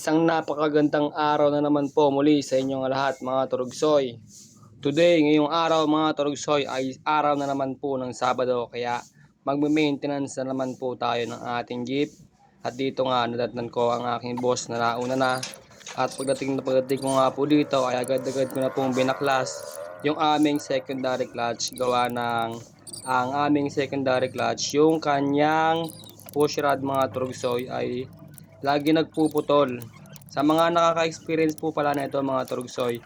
Isang napakagandang araw na naman po muli sa inyong lahat mga Turugsoy. Today, ngayong araw mga Turugsoy ay araw na naman po ng Sabado kaya magme-maintenance na naman po tayo ng ating jeep. At dito nga nadatnan ko ang aking boss na nauna na. At pagdating ko nga po dito ay agad-agad ko na pong binaklas yung aming secondary clutch gawa ng ang aming secondary clutch yung kanyang push rod mga Turugsoy ay lagi nagpuputol. Sa mga nakaka-experience po pala na ito mga Turugsoy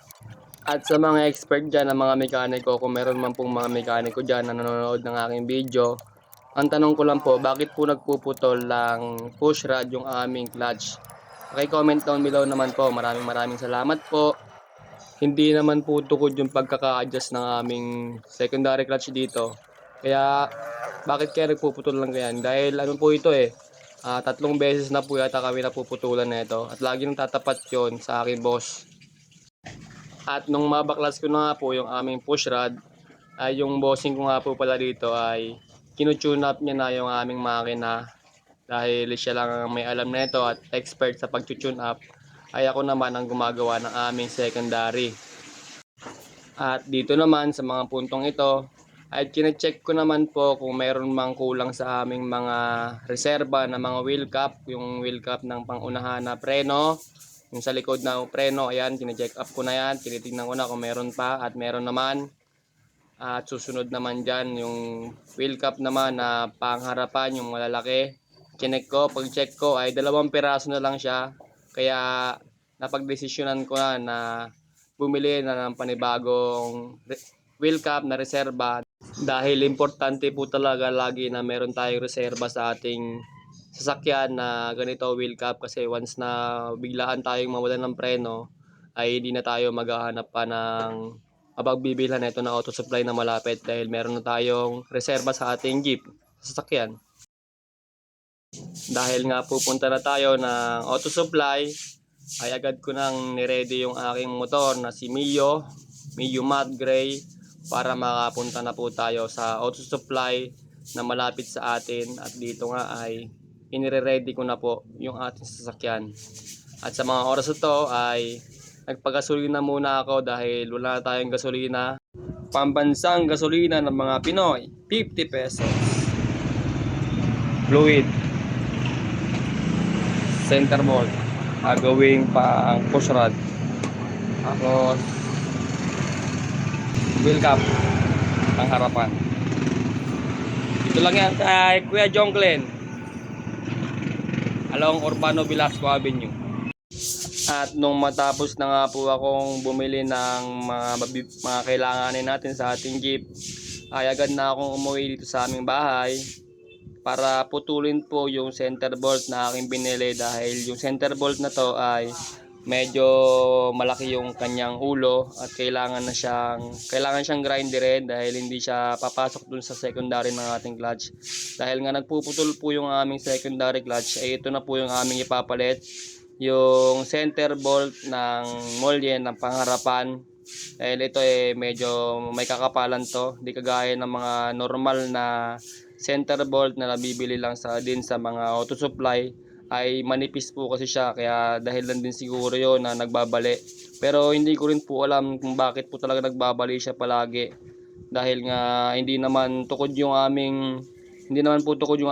at sa mga expert dyan na mga mekaniko, kung meron man pong mga mekaniko dyan na nanonood ng aking video, ang tanong ko lang po, bakit po nagpuputol lang push rod yung aming clutch? Comment down below naman po. Maraming salamat po. Hindi naman po tukod yung pagkaka-adjust ng aming secondary clutch dito. Kaya bakit kaya nagpuputol lang yan? Dahil ano po ito tatlong beses na po yata kami napuputulan na ito at lagi nang tatapat yon sa aking boss. At nung mabaklas ko na nga po yung aming push rod, ay yung bossing ko nga po pala dito ay kinutune up niya na yung aming makina. Dahil siya lang ang may alam nito at expert sa pag-tune up, ay ako naman ang gumagawa ng aming secondary. At dito naman sa mga puntong ito ay kine-check ko naman po kung mayroon mang kulang sa aming mga reserba na mga wheel cap, yung wheel cap ng pangunahan na preno, yung sa likod ng preno, ayan, kine-check up ko na yan, tinitingnan ko na kung meron pa at meron naman. At susunod naman dyan yung wheel cap naman na pangharapan, yung malalaki, chinek ko, pag check ko ay 2 piraso na lang siya, kaya napagdesisyonan ko na bumili na ng panibagong wheel cap na reserba. Dahil importante po talaga lagi na meron tayong reserba sa ating sasakyan na ganito wheel cap, kasi once na biglaan tayong mawalan ng preno ay hindi na tayo maghahanap pa ng mapagbibilhan na ito na auto supply na malapit dahil meron na tayong reserba sa ating jeep sasakyan. Dahil nga pupunta na tayo ng auto supply ay agad ko nang niready yung aking motor na si Mio Matte Gray para makapunta na po tayo sa auto supply na malapit sa atin. At dito nga ay inire-ready ko na po yung ating sasakyan. At sa mga oras ito ay nagpagasolina muna ako dahil wala na tayong gasolina. Pambansang gasolina ng mga Pinoy, 50 pesos. Fluid. Center bolt. Gagawing pang push rod. Tapos wheel cap ang harapan. Ito lang yan kay Kuya Jonglen along Urbano Velasco Avenue. At nung matapos na nga po akong bumili ng mga kailanganin natin sa ating jeep, ay agad na akong umuwi dito sa aming bahay para putulin po yung center bolt na aking binili, dahil yung center bolt na to ay medyo malaki yung kanyang ulo at kailangan siyang grinderin dahil hindi siya papasok dun sa secondary ng ating clutch. Dahil nga nagpuputol po yung aming secondary clutch, ay ito na po yung aming ipapalit, yung center bolt ng molye ng pangharapan. Dahil ito medyo may kakapalan to, di kagaya ng mga normal na center bolt na nabibili lang sa mga auto supply, ay manipis po kasi siya, kaya dahil lang din siguro yon na nagbabali. Pero hindi ko rin po alam kung bakit po talaga nagbabali siya palagi, dahil nga hindi naman po tukod yung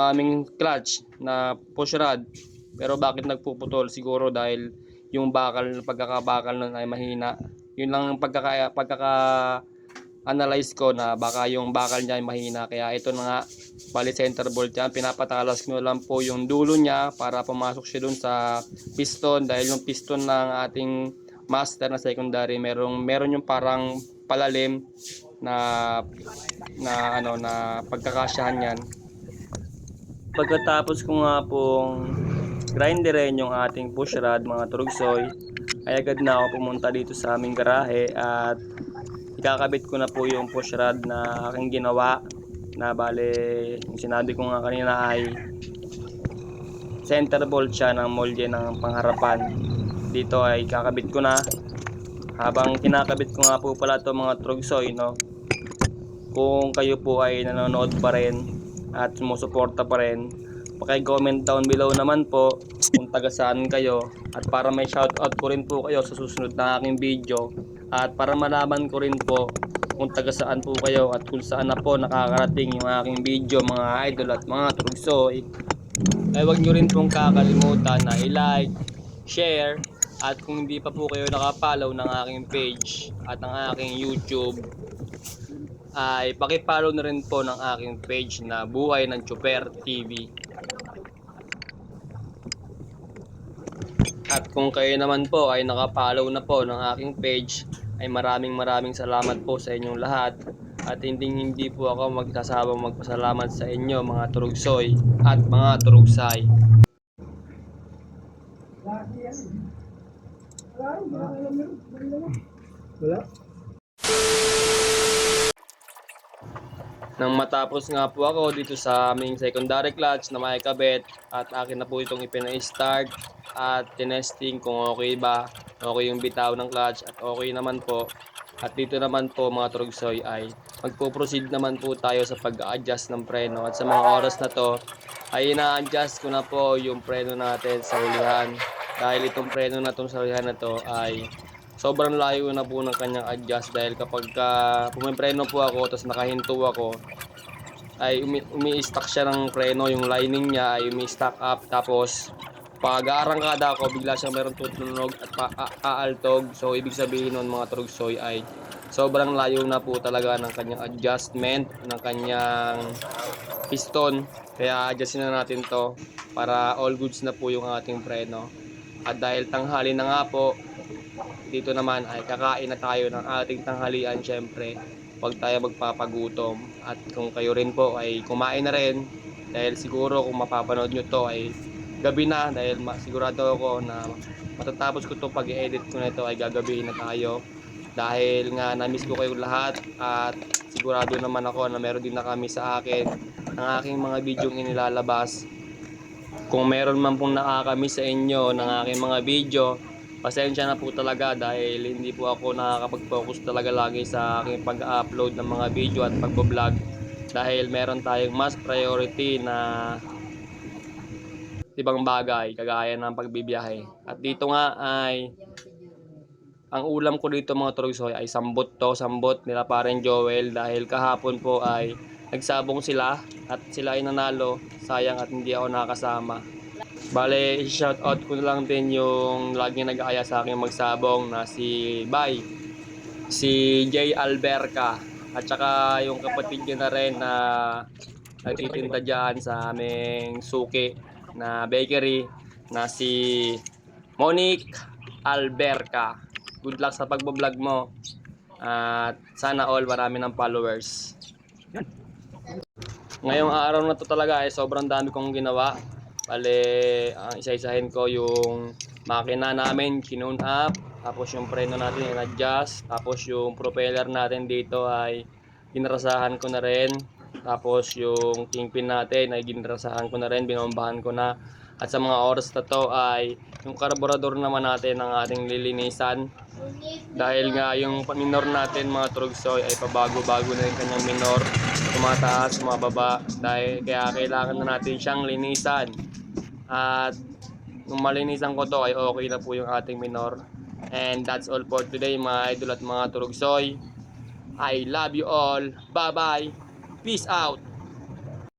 aming clutch na push rod. Pero bakit nagpuputol? Siguro dahil yung pagkakabakal nun ay mahina. Yun lang ang pagkaka-analyze ko, na baka yung bakal niya ay mahina. Kaya ito na nga, bali center bolt yan, pinapatalas ko lang po yung dulo niya para pumasok siya dun sa piston, dahil yung piston ng ating master na secondary meron yung parang palalim na pagkakasyahan yan. Pagkatapos ko nga pong grinderin yung ating push rod mga Turugsoy, ay agad na ako pumunta dito sa aming garahe at ikakabit ko na po yung push rod na aking ginawa, na bale yung sinabi ko nga kanina ay center bolt siya ng molye ng pangharapan. Dito ay kakabit ko na. Habang kinakabit ko nga po pala ito mga Turugsoy, kung kayo po ay nanonood pa rin at sumusuporta pa rin, paki-comment down below naman po kung taga saan kayo, at para may shoutout ko rin po kayo sa susunod na aking video, at para malaman ko rin po kung taga saan po kayo at kung saan na po nakakarating yung aking video mga idol at mga turugsoy, ay huwag nyo rin pong kakalimutan na i-like, share, at kung hindi pa po kayo nakapollow ng aking page at ng aking YouTube, ay pakipollow na rin po ng aking page na Buhay ng Chopper TV. At kung kayo naman po ay nakapollow na po ng aking page, ay maraming salamat po sa inyong lahat. At hindi po ako magsasabang magpasalamat sa inyo mga turugsoy at mga turugsay. Wala? Nang matapos nga po ako dito sa aming secondary clutch na may kabit, at akin na po itong ipina-start at tinesting kung okay ba, okay yung bitaw ng clutch at okay naman po. At dito naman po mga turugsoy ay magpo-proceed naman po tayo sa pag-adjust ng preno, at sa mga oras na to ay ina-adjust ko na po yung preno natin sa hulihan, dahil itong preno na itong sa hulihan na to ay sobrang layo na po ng kanyang adjust, dahil kapag pumipreno po ako tapos nakahinto ako ay umi-stack siya ng preno, yung lining niya ay umi-stack up, tapos pag aarangkada ako bigla siyang meron tutunog at aaltog. So ibig sabihin nun mga turugsoy ay sobrang layo na po talaga ng kanyang adjustment ng kanyang piston, kaya adjustin na natin to para all goods na po yung ating preno. At dahil tanghali na nga po, dito naman ay kakain na tayo ng ating tanghalian. Syempre, huwag tayo magpapagutom. At kung kayo rin po ay kumain na rin, dahil siguro kung mapapanood nyo to ay gabi na, dahil sigurado ako na matatapos ko to pag-edit ko na ito ay gagabihin na tayo, dahil nga na-miss ko kayong lahat. At sigurado naman ako na meron din na kami sa akin ng aking mga videong inilalabas. Kung meron man pong nakakamiss sa inyo ng aking mga video, pasensya na po talaga, dahil hindi po ako nakakapag-focus talaga lagi sa aking pag-upload ng mga video at pag-vlog, dahil meron tayong mas priority na ibang bagay kagaya ng pagbibiyahe. At dito nga ay ang ulam ko dito mga turugsoy ay sambot nila Paren Joel, dahil kahapon po ay nagsabong sila at sila ay nanalo, sayang at hindi ako nakasama. Bale, shoutout ko na lang din yung lagi nag-aaya sa akin magsabong na si Bay, si J. Alberca, at saka yung kapatid niya na rin na nagtitinda dyan sa aming suki na bakery na si Monique Alberca. Good luck sa pagbablog mo at sana all marami ng followers. Ngayong araw na to talaga ay sobrang dami kong ginawa. Bale, isa-isahin ko yung makina namin, kinune up, tapos yung preno natin in-adjust, tapos yung propeller natin dito ay ginarasahan ko na rin, tapos yung kingpin natin ay ginarasahan ko na rin, binombahan ko na. At sa mga oras na to ay yung karburador naman natin ang ating lilinisan, dahil nga yung minor natin mga turugsoy ay pabago-bago na rin kanyang minor, tumataas, tumababa, dahil kaya kailangan na natin siyang linisan. At nung malinisan ko to ay okay na po yung ating minor. And that's all for today mga idol at mga turugsoy. I love you all. Bye bye. Peace out.